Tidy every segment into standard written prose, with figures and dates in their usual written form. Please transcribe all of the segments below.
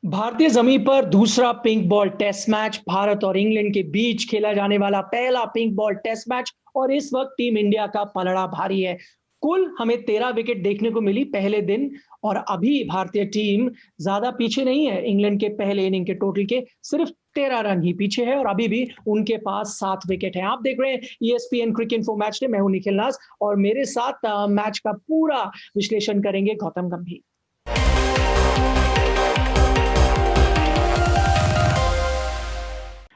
भारतीय जमीन पर दूसरा pink ball test match, Bharat और इंग्लैंड के बीच खेला जाने वाला पहला पिंक बॉल टेस्ट मैच। और इस वक्त टीम इंडिया का पलड़ा भारी है। कुल हमें 13 विकेट देखने को मिली पहले दिन। और अभी भारतीय टीम ज्यादा पीछे नहीं है इंग्लैंड के पहले इनिंग के टोटल के, सिर्फ 13 रन ही पीछे है और अभी भी उनके पास 7 विकेट है। आप देख रहे हैं ESPN cricket info match day. मैं हूं निखिल नाज और मेरे साथ मैच का पूरा विश्लेषण करेंगे गौतम गंभीर।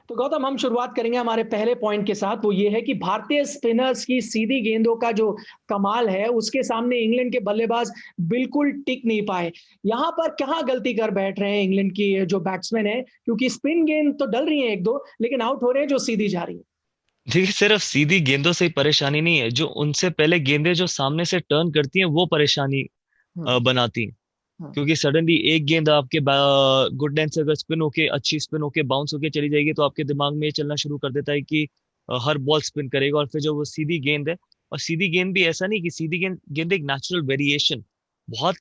तो गौतम, हम शुरुआत करेंगे हमारे पहले पॉइंट के साथ। वो ये है कि भारतीय स्पिनर्स की सीधी गेंदों का जो कमाल है उसके सामने इंग्लैंड के बल्लेबाज बिल्कुल टिक नहीं पाए। यहां पर कहां गलती कर बैठ रहे हैं इंग्लैंड की जो बैट्समैन है, क्योंकि स्पिन गेंद तो डल रही है एक दो, लेकिन आउट हो रहे हैं जो सीधी जा रही है। देखिए, सिर्फ सीधी गेंदों से ही परेशानी नहीं है। जो उनसे पहले गेंदें जो सामने से टर्न करती हैं वो परेशानी हम्म। बनाती हैं। हम्म। क्योंकि सडनली एक गेंद आपके गुड लेंथ से अगर स्पिन होके अच्छी स्पिन होके बाउंस होके चली जाएगी तो आपके दिमाग में ये चलना शुरू कर देता है कि हर बॉल स्पिन करेगा। और फिर जो वो सीधी गेंद है, और सीधी गेंद भी ऐसा नहीं कि सीधी गेंद गेंद एक नेचुरल वेरिएशन, बहुत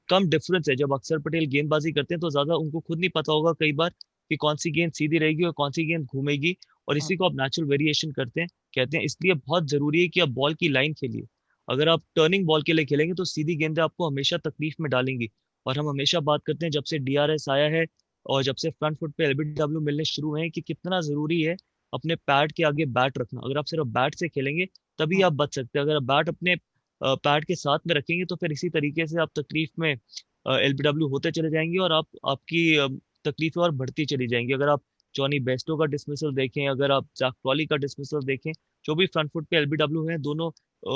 कम डिफरेंस है। जब अक्षर पटेल गेंदबाजी करते हैं तो ज्यादा उनको खुद नहीं पता होगा कई बार कि कौन सी गेंद सीधी रहेगी और कौन सी गेंद घूमेगी। और इसी को आप नेचुरल वेरिएशन कहते हैं। इसलिए बहुत जरूरी है कि आप बॉल की लाइन खेलिए। अगर आप टर्निंग बॉल के लिए खेलेंगे तो सीधी गेंदें आपको हमेशा तकलीफ में डालेंगी। और हम हमेशा बात करते हैं जब से DRS आया है और जब से फ्रंट फुट पे LBW मिलने शुरू हुए हैं कि कितना जरूरी है अपने पैड के आगे बैट रखना। अगर आप सिर्फ बैट से खेलेंगे तभी आप बच सकते हैं। अगर आप बैट अपने पैड के साथ में रखेंगे तो फिर इसी तरीके से आप तकलीफ में LBW होते चले जाएंगे और आपकी तकलीफें और बढ़ती चली जाएंगी। अगर आप जॉनी बेस्टो का डिसमिसल देखें, अगर आप जैक क्रॉली का डिसमिसल देखें, जो भी फ्रंट फुट पे LBW हैं, दोनों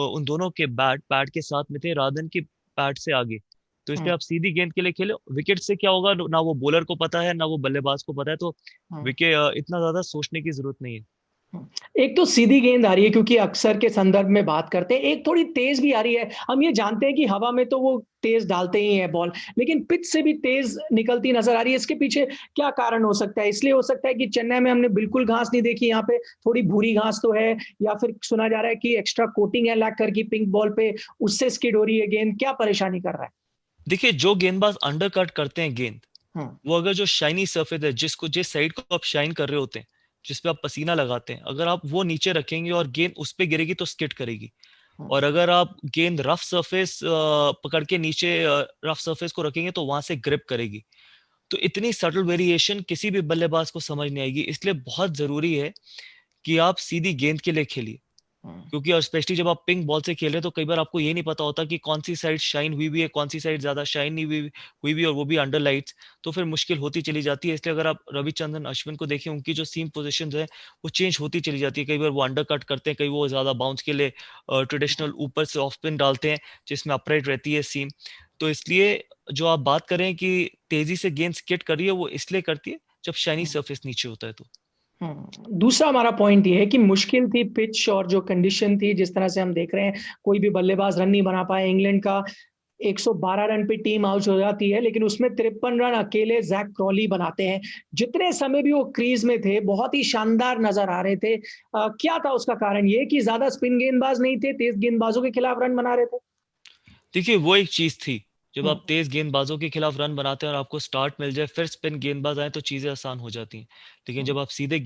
उन दोनों के बैट पैड के साथ में थे रादन की पैड से आगे। तो इसलिए आप सीधी गेंद के लिए खेले। विकेट से क्या होगा ना, वो बॉलर को पता है ना वो बल्लेबाज को पता है। तो विकेट इतना ज्यादा सोचने की जरूरत नहीं है। एक तो सीधी गेंद आ रही है क्योंकि अक्सर के संदर्भ में बात करते हैं, एक थोड़ी तेज भी आ रही है। हम ये जानते हैं कि हवा में तो वो तेज डालते ही है बॉल, लेकिन पिच से भी तेज निकलती नजर आ रही है। इसके पीछे क्या कारण हो सकता है? इसलिए हो सकता है कि चेन्नई में हमने बिल्कुल घास नहीं देखी, यहाँ पे थोड़ी भूरी घास तो है, या फिर सुना जा रहा है कि एक्स्ट्रा कोटिंग है लैक्कर की पिंक बॉल पे, उससे स्किड हो रही है गेंद। क्या परेशानी कर रहा देखिए, जो गेंदबाज अंडर कट करते हैं गेंद, है? वो अगर जो शाइनी सरफेस है जिस साइड को आप शाइन कर रहे होते हैं, जिस पे आप पसीना लगाते हैं, अगर आप वो नीचे रखेंगे और गेंद उस पे गिरेगी तो स्किड करेगी। और अगर आप गेंद रफ सरफेस पकड़ के नीचे रफ सरफेस को रखेंगे तो वहां से ग्रिप करेगी। तो इतनी सटल वेरिएशन किसी भी बल्लेबाज को समझ नहीं आएगी। इसलिए बहुत जरूरी है कि आप सीधी गेंद के लिए खेलिए। क्योंकि और स्पेशली जब आप पिंक बॉल से खेल रहे हैं तो कई बार आपको ये नहीं पता होता कि कौन सी साइड शाइन हुई भी है, कौन सी साइड ज्यादा शाइन नहीं हुई भी, और वो भी अंडर लाइट्स। तो फिर मुश्किल होती चली जाती है। इसलिए अगर आप रविचंद्रन अश्विन को देखें, उनकी जो सीम पोजीशंस है वो चेंज होती चली जाती है। कई बार वो अंडर कट करते हैं, कई वो ज्यादा बाउंस के लिए ट्रेडिशनल ऊपर से ऑफ स्पिन डालते हैं जिसमें अपराइट रहती है सीम। तो इसलिए जो आप बात कर रहे हैं कि तेजी से गेंद स्किट कर रही है, वो इसलिए करती है जब शाइनी सरफेस नीचे होता है तो। दूसरा हमारा पॉइंट ये है कि मुश्किल थी पिच और जो कंडीशन थी, जिस तरह से हम देख रहे हैं कोई भी बल्लेबाज रन नहीं बना पाया इंग्लैंड का। 112 रन पे टीम आउट हो जाती है, लेकिन उसमें 53 रन अकेले जैक क्रॉली बनाते हैं। जितने समय भी वो क्रीज में थे बहुत ही शानदार नजर आ रहे थे। क्या था उसका कारण? ये कि ज्यादा स्पिन गेंदबाज नहीं थे, तेज गेंदबाजों के खिलाफ रन बना रहे थे। देखिए, वो एक चीज थी। जब हम्म। आप तेज गेंदबाजों के खिलाफ रन बनाते हैं और आपको स्टार्ट मिल जाए, फिर स्पिन गेंदबाज आए तो चीजें आसान हो जाती हैं। लेकिन जब आप सीधे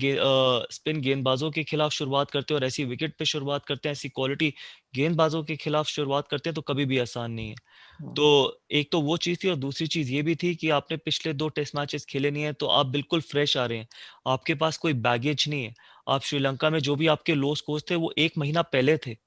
स्पिन गेंदबाजों के खिलाफ शुरुआत करते हैं और ऐसी विकेट पे शुरुआत करते हैं, ऐसी क्वालिटी गेंदबाजों के खिलाफ शुरुआत करते हैं, तो कभी भी आसान नहीं है। तो एक तो वो चीज थी, और दूसरी चीज ये भी थी कि आपने पिछले 2 टेस्ट मैचेस खेले नहीं है, तो आप बिल्कुल फ्रेश आ रहे हैं। आपके पास कोई बैगेज नहीं है। आप श्रीलंका में जो भी आपके लो स्कोर्स थे वो 1 महीना पहले थे।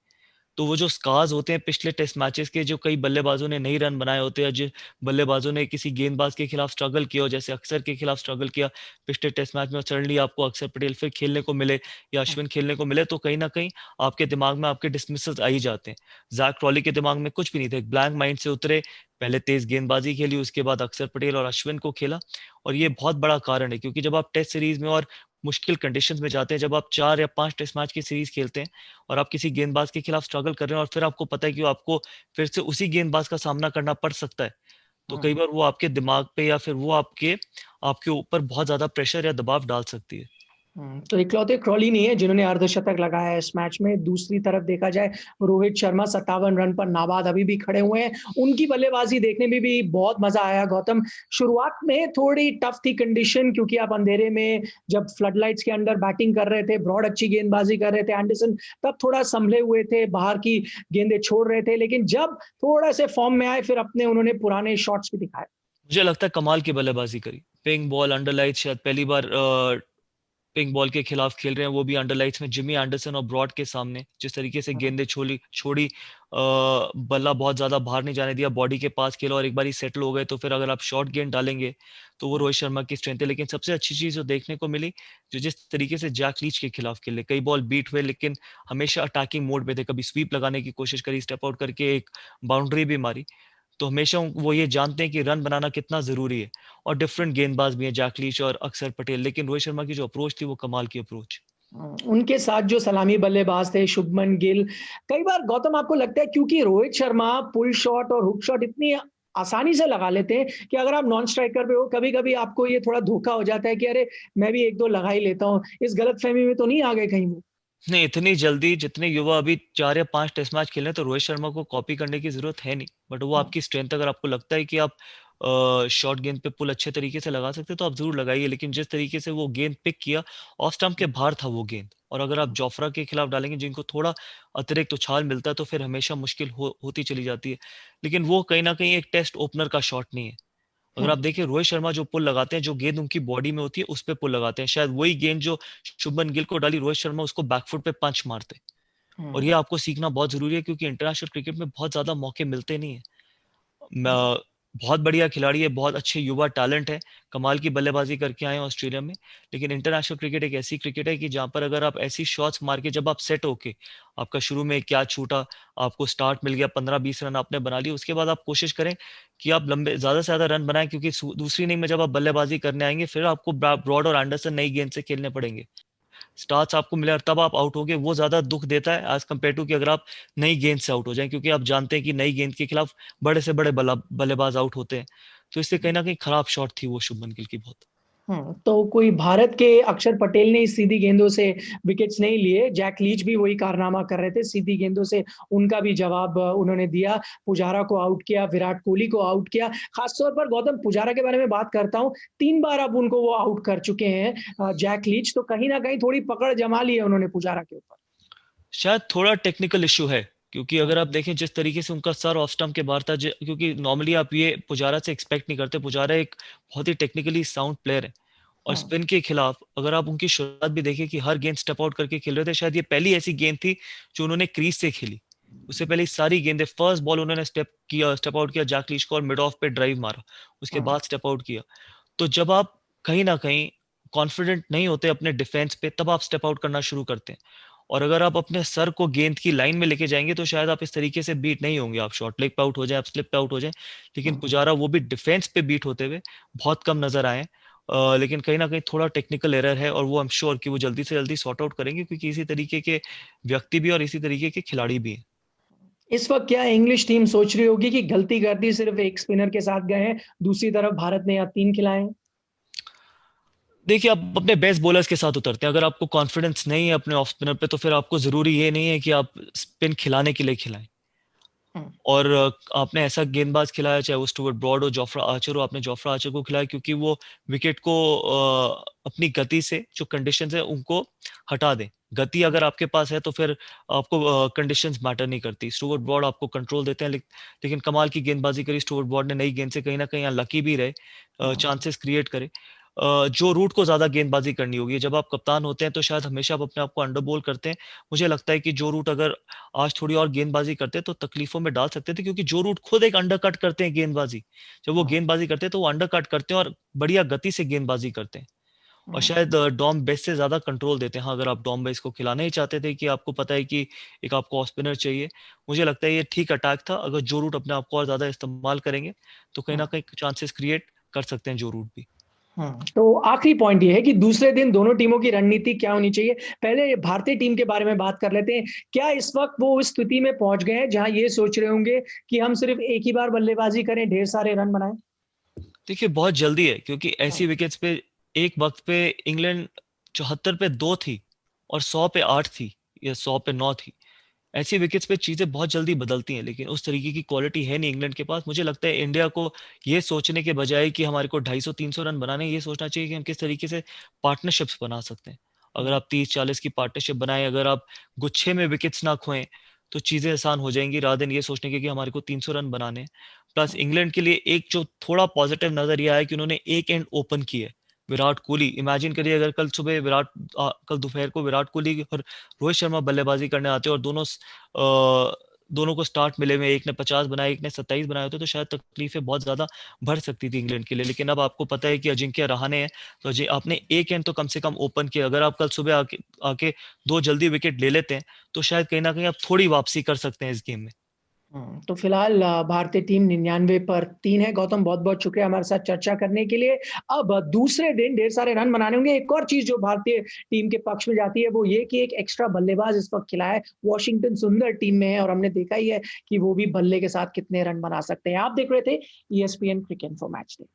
तो वो जो स्कार्स होते हैं पिछले टेस्ट मैचेस के, जो कई बल्लेबाजों ने नहीं रन बनाए होते हैं, जिन बल्लेबाजों ने किसी गेंदबाज के खिलाफ स्ट्रगल किया हो, जैसे अक्षर के खिलाफ स्ट्रगल किया पिछले टेस्ट मैच में, और सडनली आपको अक्षर पटेल फिर खेलने को मिले या अश्विन खेलने को मिले, तो कहीं ना कहीं आपके दिमाग में आपके डिसमिसल्स आ ही जाते हैं। जैक क्रॉली के दिमाग में कुछ भी नहीं था, एक ब्लैंक माइंड से उतरे, पहले तेज गेंदबाजी खेली, उसके बाद अक्षर पटेल और अश्विन को खेला। और ये बहुत बड़ा कारण है, क्योंकि जब आप टेस्ट सीरीज में और मुश्किल कंडीशंस में जाते हैं, जब आप 4 या 5 टेस्ट मैच की सीरीज खेलते हैं और आप किसी गेंदबाज के खिलाफ स्ट्रगल कर रहे हैं, और फिर आपको पता है कि वो आपको फिर से उसी गेंदबाज का सामना करना पड़ सकता है, तो कई बार वो आपके दिमाग पे या फिर वो आपके आपके ऊपर बहुत ज्यादा प्रेशर या दबाव डाल सकती है। तो इकलौते क्रॉली नहीं है जिन्होंने अर्धशतक लगाया है इस मैच में। दूसरी तरफ देखा जाए, रोहित शर्मा 57 रन पर नाबाद अभी भी खड़े हुए हैं। उनकी बल्लेबाजी देखने में भी बहुत मजा आया गौतम। शुरुआत में थोड़ी टफ थी कंडीशन, क्योंकि आप अंधेरे में जब फ्लड लाइट्स के अंडर बैटिंग कर रहे थे, ब्रॉड अच्छी गेंदबाजी कर रहे थे, एंडरसन तब थोड़ा संभले हुए थे, बाहर की गेंदें छोड़ रहे थे, लेकिन जब थोड़ा से फॉर्म में आए फिर अपने उन्होंने पुराने शॉट्स भी दिखाए। मुझे लगता है कमाल की बल्लेबाजी करी। पिंक बॉल अंडर लाइट, शायद पहली बार पिंक बॉल के खिलाफ खेल रहे हैं, वो भी अंडर लाइट्स में, जिमी एंडरसन और ब्रॉड के सामने। जिस तरीके से गेंदें छोड़ी छोड़ी बल्ला बहुत ज्यादा बाहर नहीं जाने दिया, बॉडी के पास खेला, और एक बार ही सेटल हो गए। तो फिर अगर आप शॉर्ट गेंद डालेंगे तो वो रोहित शर्मा की स्ट्रेंथ है। लेकिन सबसे अच्छी चीज जो देखने को मिली, जो जिस तरीके से जैक लीच के खिलाफ खेले, कई बॉल बीट हुए लेकिन हमेशा अटैकिंग मोड पे थे। कभी स्वीप लगाने की कोशिश करी, स्टेप आउट करके एक बाउंड्री भी मारी। तो हमेशा वो ये जानते हैं कि रन बनाना कितना जरूरी है। और डिफरेंट गेंदबाज भी हैं, जैकलीच और अक्षर पटेल, लेकिन रोहित शर्मा की जो अप्रोच थी वो कमाल की अप्रोच। उनके साथ जो सलामी बल्लेबाज थे शुभमन गिल, कई बार गौतम आपको लगता है क्योंकि रोहित शर्मा पुल शॉट और हुक शॉट इतनी आसानी से लगा लेते हैं कि अगर आप नॉन स्ट्राइकर पे हो, कभी कभी आपको ये थोड़ा धोखा हो जाता है कि अरे मैं भी एक दो लगा ही लेता हूँ, इस गलतफहमी में तो नहीं आ गए कहीं वो? नहीं, इतनी जल्दी जितने युवा अभी 4 या 5 टेस्ट मैच खेले, तो रोहित शर्मा को कॉपी करने की जरूरत है नहीं। बट वो आपकी स्ट्रेंथ, अगर आपको लगता है कि आप शॉर्ट गेंद पे पुल अच्छे तरीके से लगा सकते हैं तो आप जरूर लगाइए। लेकिन जिस तरीके से वो गेंद पिक किया, ऑफ स्टंप के बाहर था वो गेंद। और अगर आप जोफ्रा के खिलाफ डालेंगे जिनको थोड़ा अतिरिक्त उछाल मिलता है, तो फिर हमेशा मुश्किल होती चली जाती है। लेकिन वो कहीं ना कहीं एक टेस्ट ओपनर का शॉट नहीं है। अगर आप देखिए, रोहित शर्मा जो पुल लगाते हैं, जो गेंद उनकी बॉडी में होती है उस पे पुल लगाते हैं। शायद वही गेंद जो शुभमन गिल को डाली, रोहित शर्मा उसको बैकफुट पे पंच मारते। और ये आपको सीखना बहुत जरूरी है, क्योंकि इंटरनेशनल क्रिकेट में बहुत ज्यादा मौके मिलते नहीं है। बहुत बढ़िया खिलाड़ी है, बहुत अच्छे युवा टैलेंट है, कमाल की बल्लेबाजी करके आए हैं ऑस्ट्रेलिया में। लेकिन इंटरनेशनल क्रिकेट एक ऐसी क्रिकेट है कि जहां पर अगर आप ऐसी शॉट्स मार के, जब आप सेट होके, आपका शुरू में क्या छूटा, आपको स्टार्ट मिल गया, 15-20 रन आपने बना लिए, उसके बाद आप कोशिश करें कि आप लंबे ज्यादा से ज्यादा रन बनाएं, क्योंकि दूसरी इनिंग में जब आप बल्लेबाजी करने आएंगे फिर आपको ब्रॉड और एंडरसन नई गेंद से खेलने पड़ेंगे। स्टार्च आपको मिले और तब आप आउट होगे, वो ज्यादा दुख देता है एज कम्पेयर टू कि अगर आप नई गेंद से आउट हो जाएं, क्योंकि आप जानते हैं कि नई गेंद के खिलाफ बड़े से बड़े बल्लेबाज आउट होते हैं। तो इससे कहीं ना कहीं खराब शॉट थी वो शुभमन गिल की बहुत। तो कोई भारत के अक्षर पटेल ने सीधी गेंदों से विकेट्स नहीं लिए। जैक लीच भी वही कारनामा कर रहे थे, सीधी गेंदों से उनका भी जवाब उन्होंने दिया। पुजारा को आउट किया, विराट कोहली को आउट किया। खासतौर पर गौतम, पुजारा के बारे में बात करता हूं, 3 बार अब उनको वो आउट कर चुके हैं जैक लीच। तो कहीं ना कहीं थोड़ी पकड़ जमा ली है उन्होंने पुजारा के ऊपर। शायद थोड़ा टेक्निकल इशू है, क्योंकि अगर आप देखें जिस तरीके से उनका सर ऑफ स्टंप के बाहर था, क्योंकि नॉर्मली आप ये पुजारा से एक्सपेक्ट नहीं करते। पुजारा एक बहुत ही टेक्निकली साउंड प्लेयर है। और स्पिन के खिलाफ अगर आप उनकी शुरुआत भी देखें कि हर गेंद स्टेप आउट करके खेल रहे थे, शायद ये पहली ऐसी गेंद थी जो उन्होंने क्रीज से खेली। उससे पहले सारी गेंदें, फर्स्ट बॉल उन्होंने स्टेप आउट किया जैकलीश को, और मिड ऑफ पे ड्राइव मारा, उसके बाद स्टेप आउट किया। तो जब आप कहीं ना कहीं कॉन्फिडेंट नहीं होते अपने डिफेंस पे, तब आप स्टेप आउट करना शुरू करते हैं। और अगर आप अपने सर को गेंद की लाइन में लेके जाएंगे तो शायद आप इस तरीके से बीट नहीं होंगे। आप शॉर्ट लेग पे आउट हो जाए, आप स्लिप पे आउट हो जाए। लेकिन पुजारा वो भी डिफेंस पे बीट होते हुए बहुत कम नजर आए। लेकिन कहीं ना कहीं थोड़ा टेक्निकल एरर है, और वो आई एम श्योर कि वो जल्दी से जल्दी सॉर्ट आउट करेंगे, क्योंकि इसी तरीके के व्यक्ति भी और इसी तरीके के खिलाड़ी भी हैं। इस वक्त क्या इंग्लिश टीम सोच रही होगी कि गलती कर दी, सिर्फ एक स्पिनर के साथ गए हैं, दूसरी तरफ भारत ने यहाँ 3 खिलाए हैं? देखिए, आप अपने बेस्ट बॉलर्स के साथ उतरते हैं। अगर आपको कॉन्फिडेंस नहीं है अपने ऑफ स्पिनर पे, तो फिर आपको जरूरी ये नहीं है कि आप स्पिन खिलाने के लिए खिलाएं। और आपने ऐसा गेंदबाज खिलाया, चाहे वो स्टुअर्ट ब्रॉड हो, जोफ्रा आर्चर हो, आपने जोफ्रा आर्चर को खिलाया क्योंकि वो विकेट को अपनी गति से, जो कंडीशंस है उनको हटा दें। गति अगर आपके पास है तो फिर आपको कंडीशंस मैटर नहीं करती। स्टुअर्ट ब्रॉड आपको कंट्रोल देते हैं, लेकिन कमाल की गेंदबाजी करी स्टुअर्ट ब्रॉड ने, नई गेंद से कहीं ना कहीं लकी भी रहे, चांसेस क्रिएट करे। जो रूट को ज्यादा गेंदबाजी करनी होगी, जब आप कप्तान होते हैं तो शायद हमेशा आप अपने आप को अंडर बॉल करते हैं। मुझे लगता है कि जो रूट अगर आज थोड़ी और गेंदबाजी करते तो तकलीफों में डाल सकते थे, क्योंकि जो रूट खुद एक अंडर कट करते हैं गेंदबाजी, जब वो गेंदबाजी करते हैं तो वो अंडर कट करते हैं और बढ़िया गति से गेंदबाजी करते हैं। और शायद डॉम बेस से ज्यादा कंट्रोल देते हैं। हाँ, अगर आप डॉम बेस को खिलाना ही चाहते थे, कि आपको पता है कि एक आपको ऑफ स्पिनर चाहिए, मुझे लगता है ये ठीक अटैक था। अगर जो रूट अपने आप को और ज्यादा इस्तेमाल करेंगे तो कहीं ना कहीं चांसेस क्रिएट कर सकते हैं जो रूट भी। तो आखिरी पॉइंट ये है कि दूसरे दिन दोनों टीमों की रणनीति क्या होनी चाहिए। पहले भारतीय टीम के बारे में बात कर लेते हैं। क्या इस वक्त वो उस स्थिति में पहुंच गए हैं जहां ये सोच रहे होंगे कि हम सिर्फ एक ही बार बल्लेबाजी करें, ढेर सारे रन बनाएं? देखिए, बहुत जल्दी है, क्योंकि ऐसी विकेट्स पे एक वक्त पे इंग्लैंड 74 पे 2 थी और 100 पे 8 थी या 100 पे 9 थी। ऐसी विकेट्स पे चीजें बहुत जल्दी बदलती हैं, लेकिन उस तरीके की क्वालिटी है नहीं इंग्लैंड के पास। मुझे लगता है इंडिया को ये सोचने के बजाय कि हमारे को 250-300 रन बनाने, ये सोचना चाहिए कि हम किस तरीके से पार्टनरशिप्स बना सकते हैं। अगर आप 30-40 की पार्टनरशिप बनाएं, अगर आप गुच्छे में विकेट्स ना खोएं, तो चीजें आसान हो जाएंगी, रात दिन ये सोचने के कि हमारे को 300 रन बनाने हैं। प्लस इंग्लैंड के लिए एक जो थोड़ा पॉजिटिव नजर यह आया कि उन्होंने एक एंड ओपन किया है। विराट कोहली, इमेजिन करिए अगर कल दोपहर को विराट कोहली और रोहित शर्मा बल्लेबाजी करने आते और दोनों को स्टार्ट मिले हुए, एक ने 50 बनाए, एक ने 27 बनाए होते, तो शायद तकलीफें बहुत ज्यादा बढ़ सकती थी इंग्लैंड के लिए। लेकिन अब आपको पता है कि अजिंक्य रहाणे है, तो अजय आपने एक एंड तो कम से कम ओपन किया। अगर आप कल सुबह आके आके 2 जल्दी विकेट ले लेते हैं, तो शायद कहीं ना कहीं आप थोड़ी वापसी कर सकते हैं इस गेम में। तो फिलहाल भारतीय टीम 99 पर 3 है। गौतम, बहुत बहुत शुक्रिया हमारे साथ चर्चा करने के लिए। अब दूसरे दिन ढेर सारे रन बनाने होंगे। एक और चीज जो भारतीय टीम के पक्ष में जाती है वो ये कि एक एक्स्ट्रा बल्लेबाज इस वक्त खिला है। वॉशिंगटन सुंदर टीम में है और हमने देखा ही है कि वो भी बल्ले के साथ कितने रन बना सकते हैं। आप देख रहे थे ESPN cricket info match day.